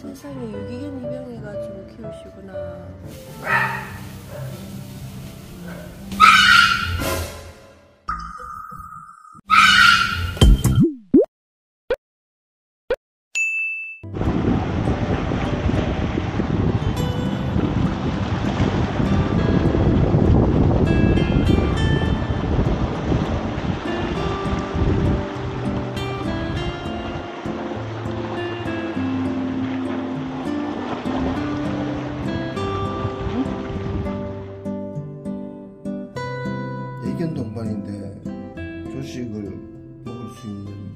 세상에 유기견 입양해가지고 키우시구나. 애견 동반인데 조식을 먹을 수 있는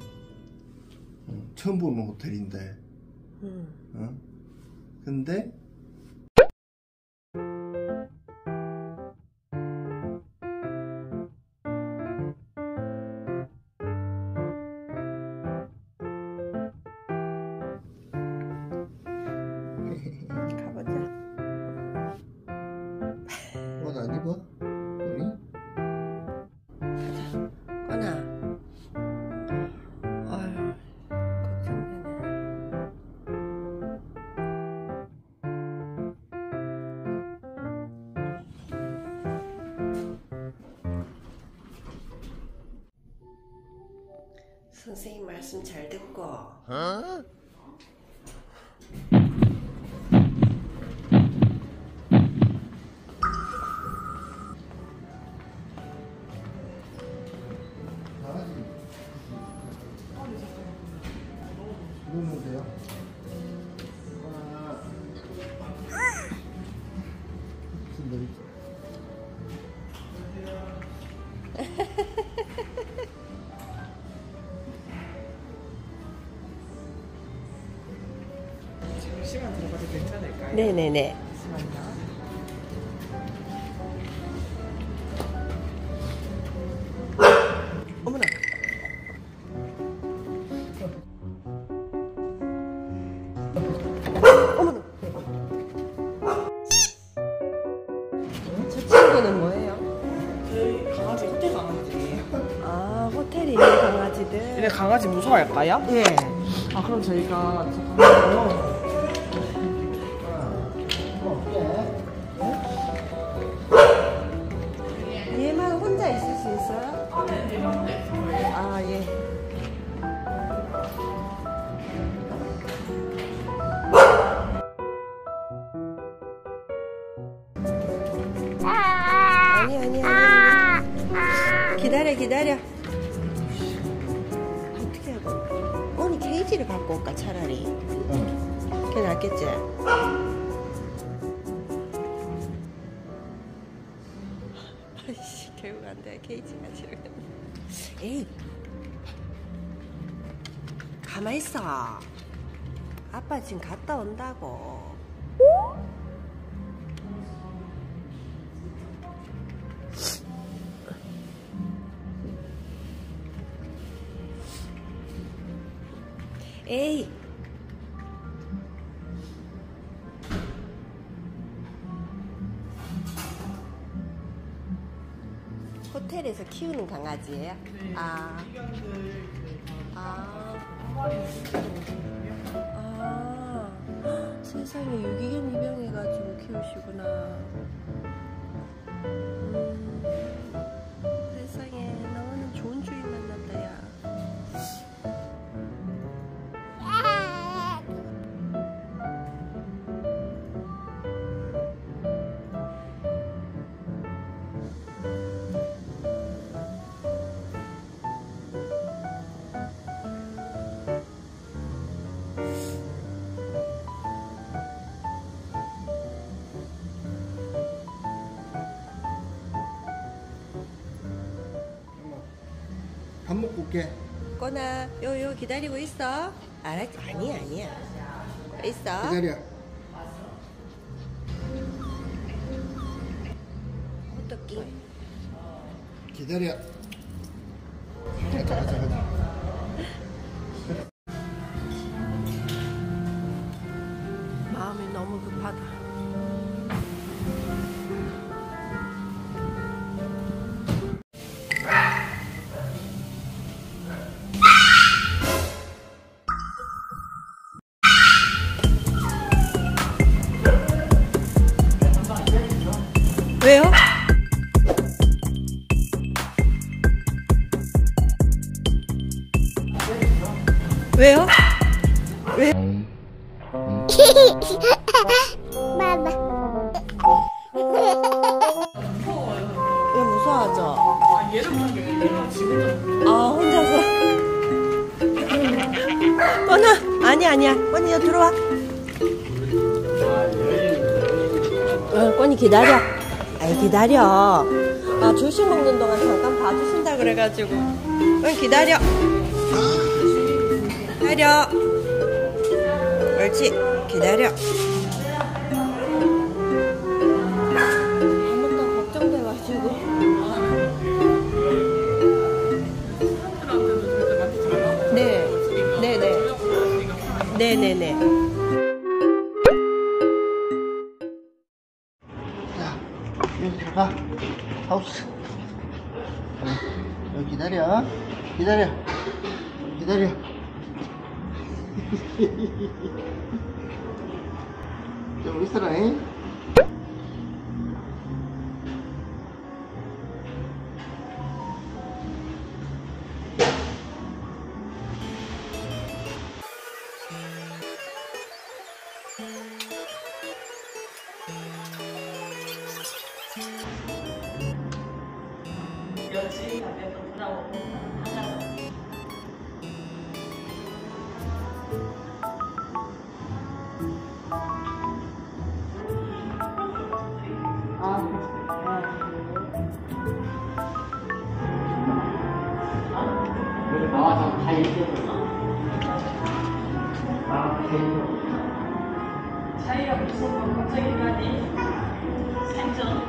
처음 보는 호텔인데 근데 가보자. 옷 안 입어? 우리? 꺼나. 아유, 걱정되네. 선생님 말씀 잘 듣고. 누우면 돼요? 잠시만 들어가도 괜찮을까요? 네네네. 잠시만요. 어머나. 어머나. 저 친구는 뭐예요? 저희 강아지 호텔 강아지예요. 아, 호텔에 있는 강아지들. 얘네 강아지 무서워할까요? 예. 아 그럼 저희가 저 강아지 얘만 혼자 있을 수 있어요? 아, 예. 아니. 기다려. 어떻게 하고? 언니 케이지를 갖고 올까, 차라리. 그게 낫겠지? 아이씨, 결국 안 돼. 케이지가 싫어. 에이. 가만히 있어. 아빠 지금 갔다 온다고. 에이. 호텔에서 키우는 강아지예요? 네. 아. 세상에 유기견 입양해가지고 키우시구나. 세상에 너는 좋은 주인 만났다 야. 밥 먹고 올게. 꼬나 요 기다리고 있어. 알았지? 아니야. 있어. 기다려. 호떡기. 기다려. 가자. 마음이 너무 급하다. 왜 무서워하죠? 아, 얘를 보는 게 얘는 지금 아 혼자서. 뻔아 아니야. 뻔이 여기 들어와. 뻔이 기다려. 아이 기다려. 아 조식 먹는 동안 잠깐 봐주신다 그래가지고. 뻔 기다려. 기다려. 옳지. 기다려. 아무튼 걱정돼가지고. 사람들한테도 절대 만지지 말라고. 네. 네네네. 자, 여기 들어가. 하우스. 여기 기다려. 기다려. 좀 있어라잉. 여지 가면 또 돌아오고 하잖아. 여기 나와서 다 얘기해줬어. 차이가 무슨 건 갑자기 가니? 생전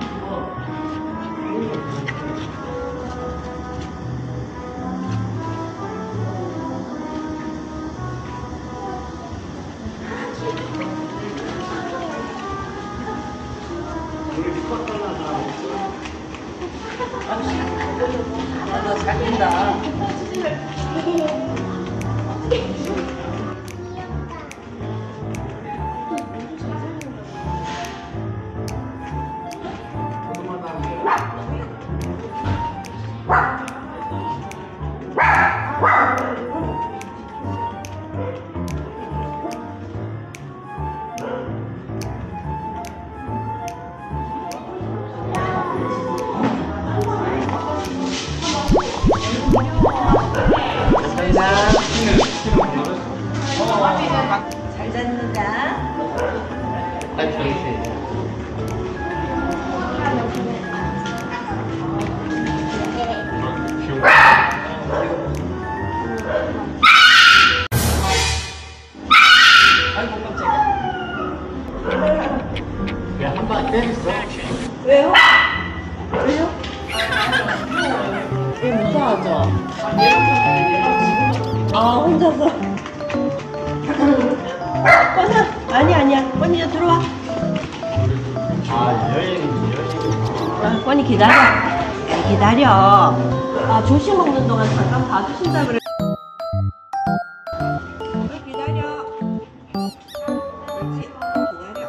나 잘된다. 잘 잡는다. 딱 저기 있어요. 아이고 깜짝이야. 왜 한 방 때렸어? 왜요? 왜 무서워하죠? 아 혼자서. 뻔아 아니야. 뻔이 저 들어와. 아, 여행. 아, 뻔히 기다려. 아 조식 먹는 동안 잠깐 봐주신다 그래. 기다려. 그렇지. 기다려.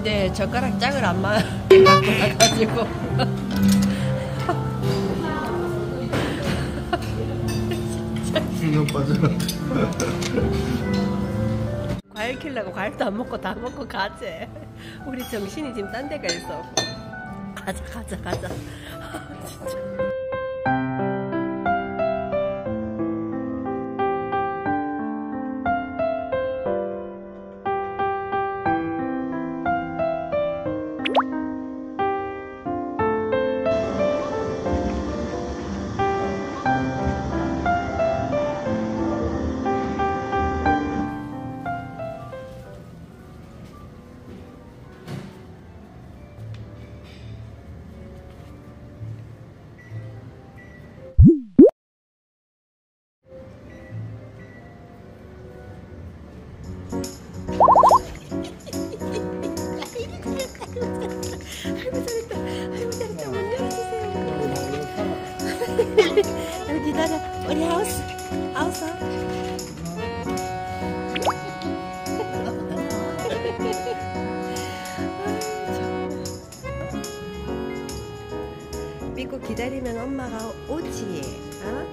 근데 젓가락 짝을 안 갖고 나가지고 신경 빠져. 과일 키려고 과일도 안 먹고 다 먹고 가지. 우리 정신이 지금 딴 데가 있어. 가자. 진짜. 여기 기다려. 우리 하우스. 믿고 기다리면 엄마가 오지. 어?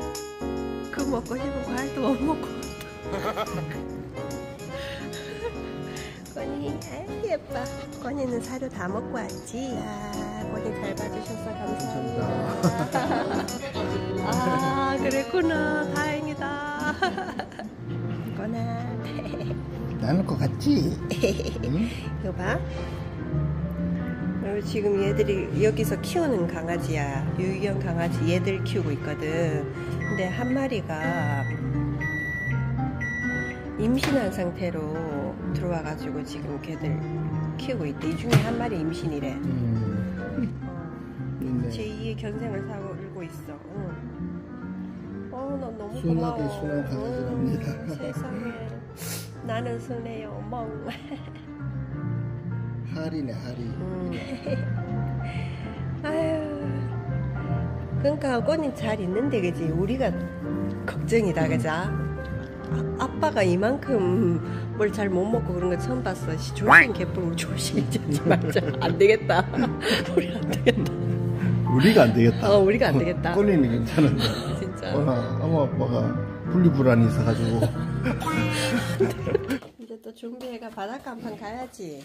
그 먹고 싶은 과일도 못 먹고. 권이, 아이 예뻐. 권이는 사료 다 먹고 왔지. 권이 잘 봐주셔서 감사합니다. 아, 그랬구나. 다행이다. 권아. 나눌 것 같지? 응? 이거 봐. 그리고 지금 얘들이 여기서 키우는 강아지야. 유기견 강아지 얘들 키우고 있거든. 근데 한 마리가 임신한 상태로 들어와가지고 지금 걔들 키우고 있대. 이 중에 한 마리 임신이래. 제2의 견생을 살고 있어. 너 너무 순하게 고마워. 순한 강아지랍니다. 세상에. 나는 순해요. 멍. 하리네 하리. 아유. 그러니까 꽃이 잘 있는데 그지? 우리가 걱정이다 그자? 아빠가 이만큼 뭘 잘 못 먹고 그런 거 처음 봤어. 조심 개뿔 조심 잊지 말자. 안 되겠다. 우리 안 되겠다. 우리가 안 되겠다. 우리가 안 되겠다. 꼴리는 괜찮은데. 진짜. 엄마 아빠가 분리불안이 있어가지고. 이제 또 준비해가 바닷가 한판 가야지.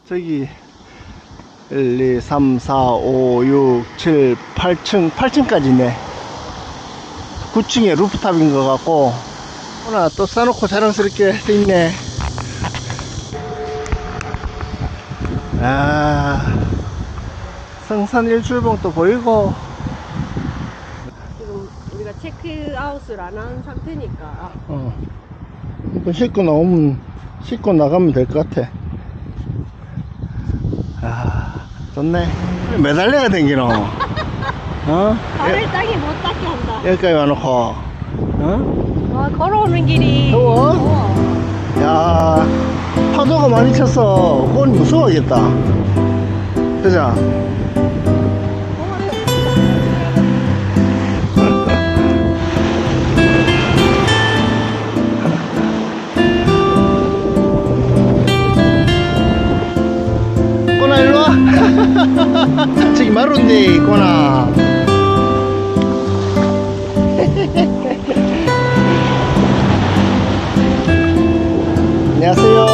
저기 1, 2, 3, 4, 5, 6, 7, 8층까지네. 9층에 루프탑인 것 같고 하나 또 써놓고 자랑스럽게 돼 있네. 성산 일출봉도 보이고. 지금 우리가 체크아웃을 안 한 상태니까. 이거 싣고 나가면 될 것 같아. 좋네. 매달려야 댕기노. 발을 땅에 못 닿게 한다. 여기까지 와놓고. 걸어오는 길이 더워? 야, 파도가 많이 쳤어. 그건 무서워하겠다. 그죠? 꼬나 일로와. 저기 마루인데 꼬나. 안녕하세요.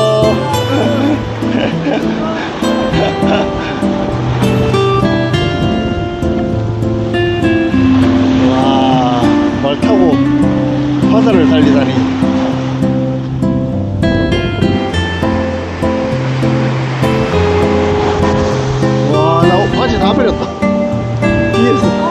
와, 말 타고 바다를 달리다니. 와, 나 바지 다 버렸다. 뒤에서.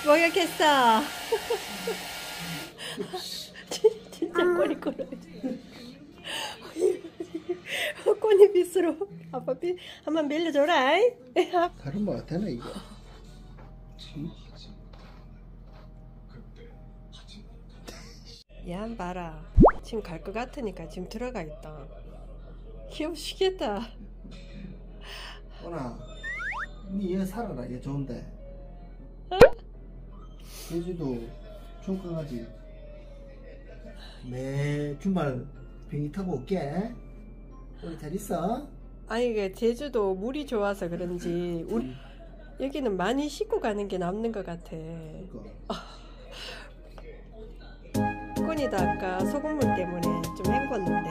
목욕했어. 진짜 꼬리 꼬리. 꼬니 빗으로 아빠 빗 한번 밀려줘라. 다른 뭐가 되나 이거? 얘 봐라. 지금 갈 것 같으니까 지금 들어가 있다. 귀여우시겠다. 원아, 니얘 살아라. 얘 좋은데. 제주도 총강아지 매 주말 비행기 타고 올게. 우리 잘 있어? 아니 그 제주도 물이 좋아서 그런지 우리 여기는 많이 씻고 가는 게 남는 것 같아. 꼬니도 아까 소금물 때문에 좀 헹궜는데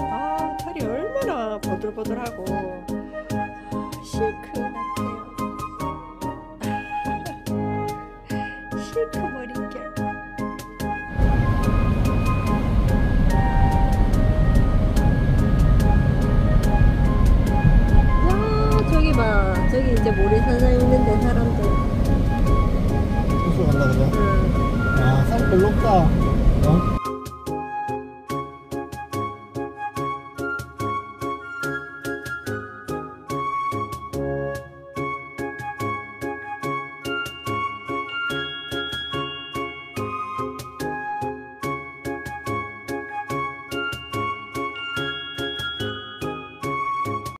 아 털이 얼마나 보들보들하고 실크 같아요. 실크 머릿결. 저기 봐. 저기 이제 모래사장 있는데 사람들. 호수 가려고 그래? 응. 아, 사람 별로 없다.